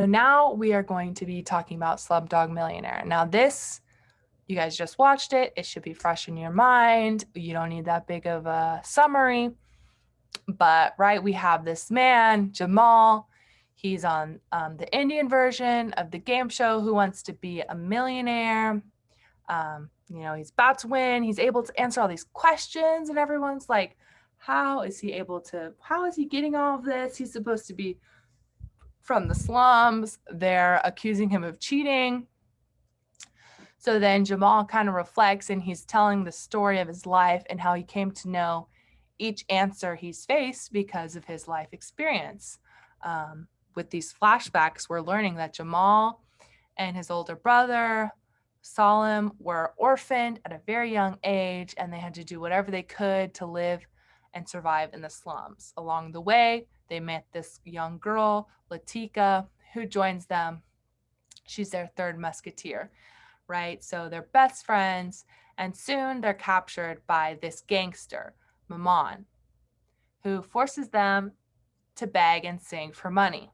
So now we are going to be talking about Slumdog Millionaire. Now this, you guys just watched it. It should be fresh in your mind. You don't need that big of a summary. But, right, we have this man, Jamal. He's on the Indian version of the game show, Who Wants to Be a Millionaire? He's about to win. He's able to answer all these questions, and everyone's like, how is he getting all of this? He's supposed to be from the slums. They're accusing him of cheating. So then Jamal kind of reflects, and he's telling the story of his life and how he came to know each answer he's faced because of his life experience. With these flashbacks, we're learning that Jamal and his older brother, Salim, were orphaned at a very young age, and they had to do whatever they could to live and survive in the slums. Along the way, they met this young girl, Latika, who joins them. She's their third musketeer, right? So they're best friends, and soon they're captured by this gangster, Maman, who forces them to beg and sing for money.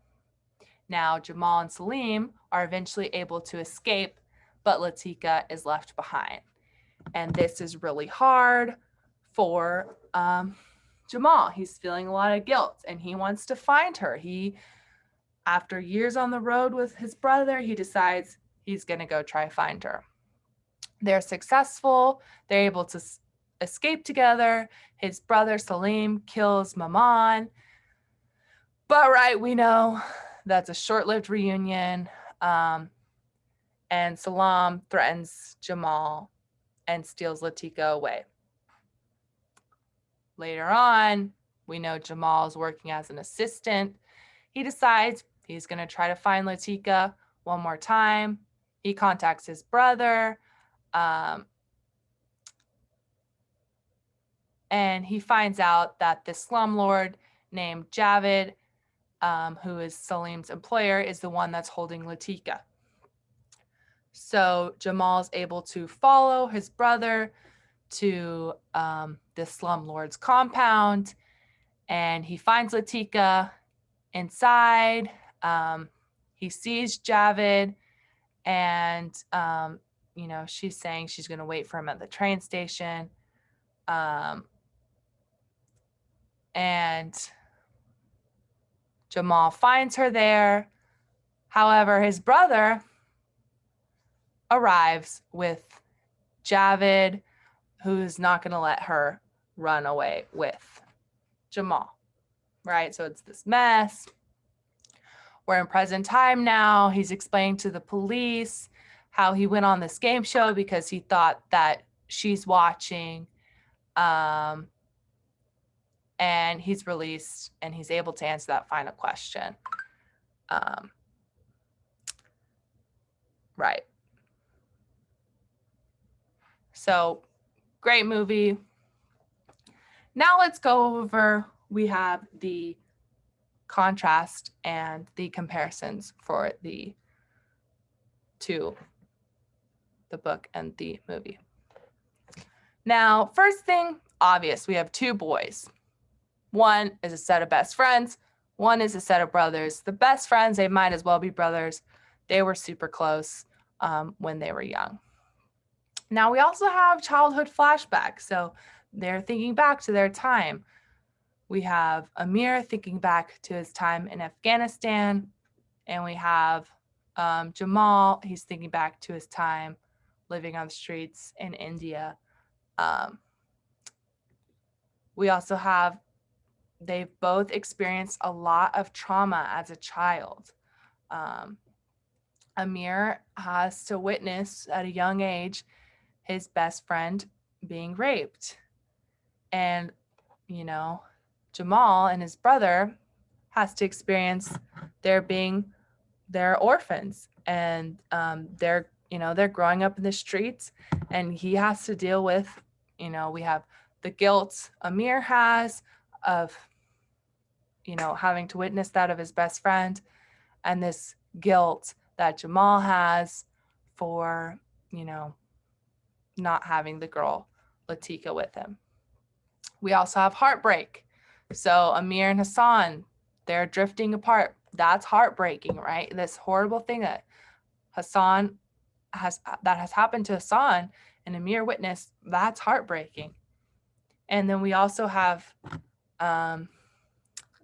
Now, Jamal and Salim are eventually able to escape, but Latika is left behind. And this is really hard for Jamal. He's feeling a lot of guilt, and he wants to find her. After years on the road with his brother, he decides he's going to go try find her. They're successful. They're able to escape together. His brother Salim kills Maman. But, right, we know that's a short-lived reunion. And Salam threatens Jamal and steals Latika away. Later on, we know Jamal's working as an assistant. He decides he's going to try to find Latika one more time. He contacts his brother. And he finds out that this slumlord named Javid, who is Salim's employer, is the one that's holding Latika. So Jamal's able to follow his brother to this slumlord's compound, and he finds Latika inside. He sees Javid, and she's saying she's going to wait for him at the train station. And Jamal finds her there. However, his brother arrives with Javid, who's not going to let her run away with Jamal, right? So it's this mess. We're in present time now. He's explaining to the police how he went on this game show because he thought that she's watching. And he's released, and he's able to answer that final question. Right. So, great movie. Now let's go over, we have the contrast and the comparisons for the book and the movie. Now, first thing, obvious, we have two boys. One is a set of best friends. One is a set of brothers. The best friends, they might as well be brothers. They were super close when they were young. Now, we also have childhood flashbacks. So they're thinking back to their time. We have Amir thinking back to his time in Afghanistan. And we have Jamal. He's thinking back to his time living on the streets in India. We also have, they've both experienced a lot of trauma as a child. Amir has to witness at a young age his best friend being raped. And, Jamal and his brother has to experience they're orphans, and they're growing up in the streets, and he has to deal with, we have the guilt Amir has of, having to witness that of his best friend, and this guilt that Jamal has for, not having the girl Latika with him. We also have heartbreak. So Amir and Hassan, they're drifting apart. That's heartbreaking, right? This horrible thing that has happened to Hassan and Amir witnessed, that's heartbreaking. And then we also have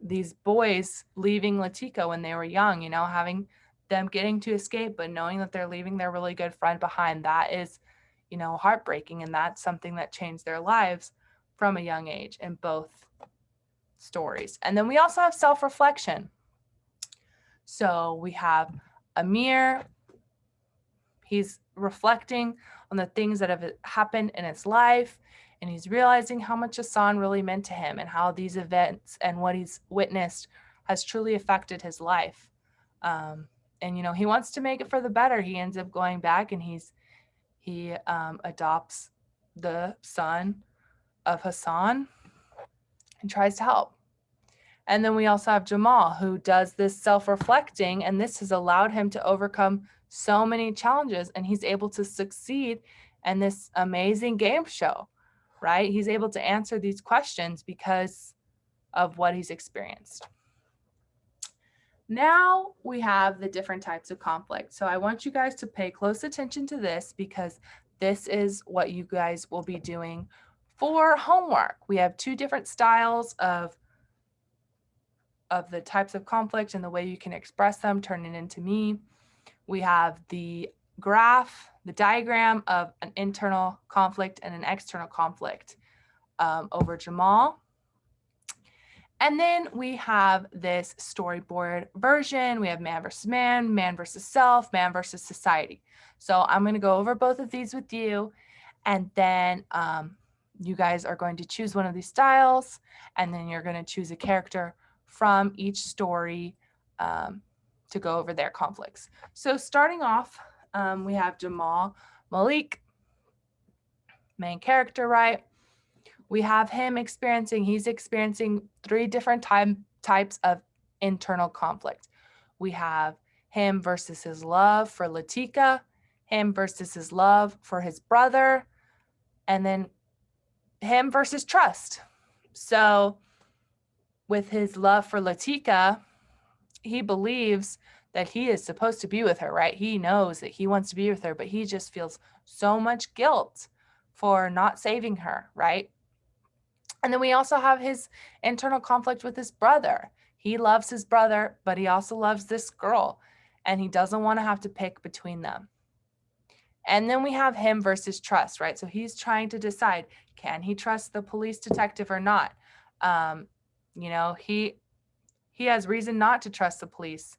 these boys leaving Latika when they were young, having them getting to escape, but knowing that they're leaving their really good friend behind. That is, heartbreaking. And that's something that changed their lives from a young age in both stories. And then we also have self-reflection. So we have Amir. He's reflecting on the things that have happened in his life, and he's realizing how much Hassan really meant to him and how these events and what he's witnessed has truly affected his life. And he wants to make it for the better. He ends up going back and he adopts the son of Hassan and tries to help. And then we also have Jamal, who does this self-reflecting, and this has allowed him to overcome so many challenges, and he's able to succeed in this amazing game show, right? He's able to answer these questions because of what he's experienced. Now we have the different types of conflict. So I want you guys to pay close attention to this because this is what you guys will be doing for homework. We have two different styles of the types of conflict and the way you can express them, turn it into me. We have the graph, the diagram of an internal conflict and an external conflict over Jamal. And then we have this storyboard version. We have man versus self, man versus society. So I'm going to go over both of these with you. And then you guys are going to choose one of these styles. And then you're going to choose a character from each story to go over their conflicts. So starting off, we have Jamal Malik, main character, right? We have him he's experiencing three different types of internal conflict. We have him versus his love for Latika, him versus his love for his brother, and then him versus trust. So with his love for Latika, he believes that he is supposed to be with her, right? He knows that he wants to be with her, but he just feels so much guilt for not saving her, right? And then we also have his internal conflict with his brother. He loves his brother, but he also loves this girl, and he doesn't want to have to pick between them. And then we have him versus trust, right? So he's trying to decide, can he trust the police detective or not? He has reason not to trust the police.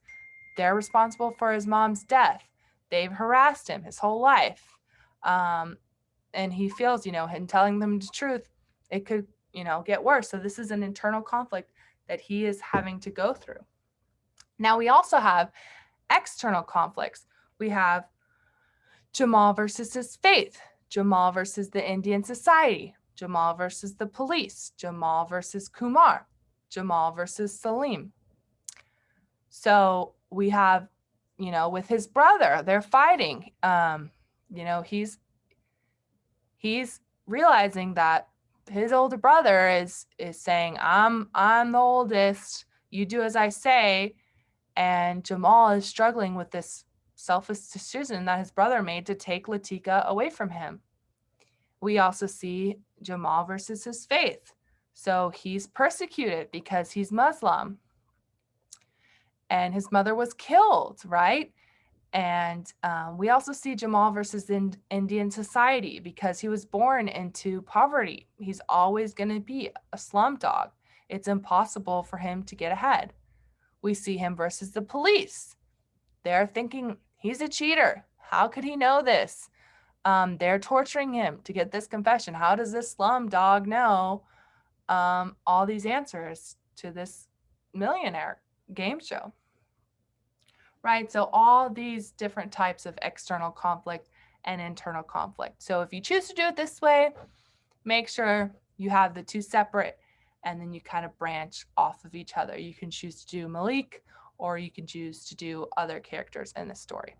They're responsible for his mom's death. They've harassed him his whole life. And he feels, in telling them the truth, it could, get worse. So this is an internal conflict that he is having to go through. Now we also have external conflicts. We have Jamal versus his faith, Jamal versus the Indian society, Jamal versus the police, Jamal versus Kumar, Jamal versus Salim. So we have, with his brother, they're fighting. He's realizing that his older brother is saying, I'm the oldest, you do as I say. And Jamal is struggling with this selfish decision that his brother made to take Latika away from him. We also see Jamal versus his faith. So he's persecuted because he's Muslim. And his mother was killed, right? And we also see Jamal versus Indian society because he was born into poverty. He's always going to be a slum dog. It's impossible for him to get ahead. We see him versus the police. They're thinking he's a cheater. How could he know this? They're torturing him to get this confession. How does this slum dog know all these answers to this millionaire game show? Right? So all these different types of external conflict and internal conflict. So if you choose to do it this way, make sure you have the two separate and then you kind of branch off of each other. You can choose to do Malik or you can choose to do other characters in the story.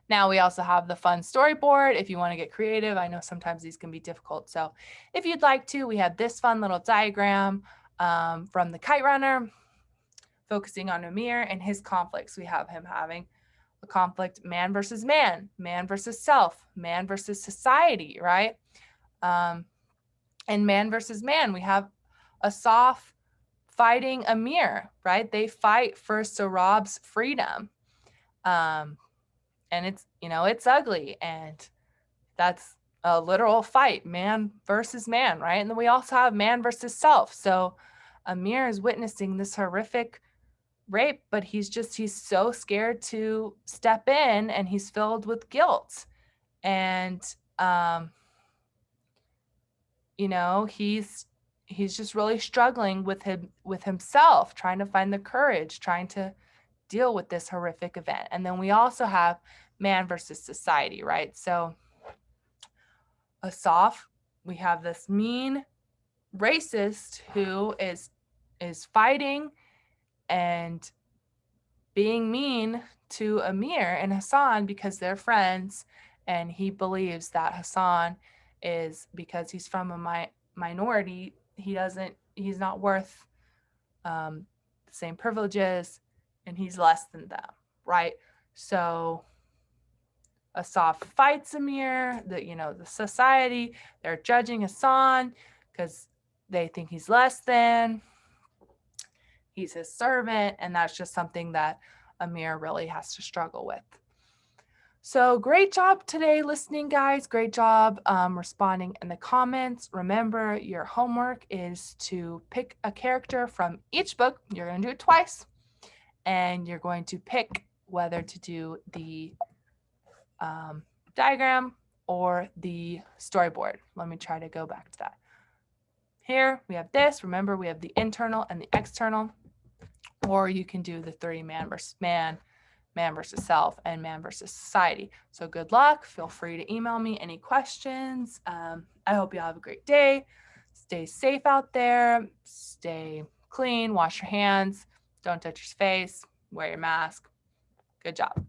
Now we also have the fun storyboard if you want to get creative. I know sometimes these can be difficult. So if you'd like to, we have this fun little diagram from the Kite Runner. focusing on Amir and his conflicts. We have him having a conflict, man versus man, man versus self, man versus society, right? And man versus man, we have Asaf fighting Amir, right? They fight for Sarab's freedom. And it's, it's ugly. And that's a literal fight, man versus man, right? And then we also have man versus self. So Amir is witnessing this horrific rape, but he's so scared to step in, and he's filled with guilt. And he's just really struggling with himself, trying to find the courage, trying to deal with this horrific event. And then we also have man versus society, right? So Asaf, we have this mean racist who is fighting and being mean to Amir and Hassan because they're friends, and he believes that Hassan is, because he's from a minority, he's not worth the same privileges, and he's less than them, right? So Asaf fights Amir, the society, they're judging Hassan because they think he's less than, he's his servant, and that's just something that Amir really has to struggle with. So great job today listening, guys. Great job responding in the comments. Remember, your homework is to pick a character from each book. You're going to do it twice, and you're going to pick whether to do the diagram or the storyboard. Let me try to go back to that. Here we have this. Remember, we have the internal and the external, or you can do the 3 man versus man, man versus self, and man versus society. So good luck. Feel free to email me any questions. I hope you all have a great day. Stay safe out there. Stay clean. Wash your hands. Don't touch your face. Wear your mask. Good job.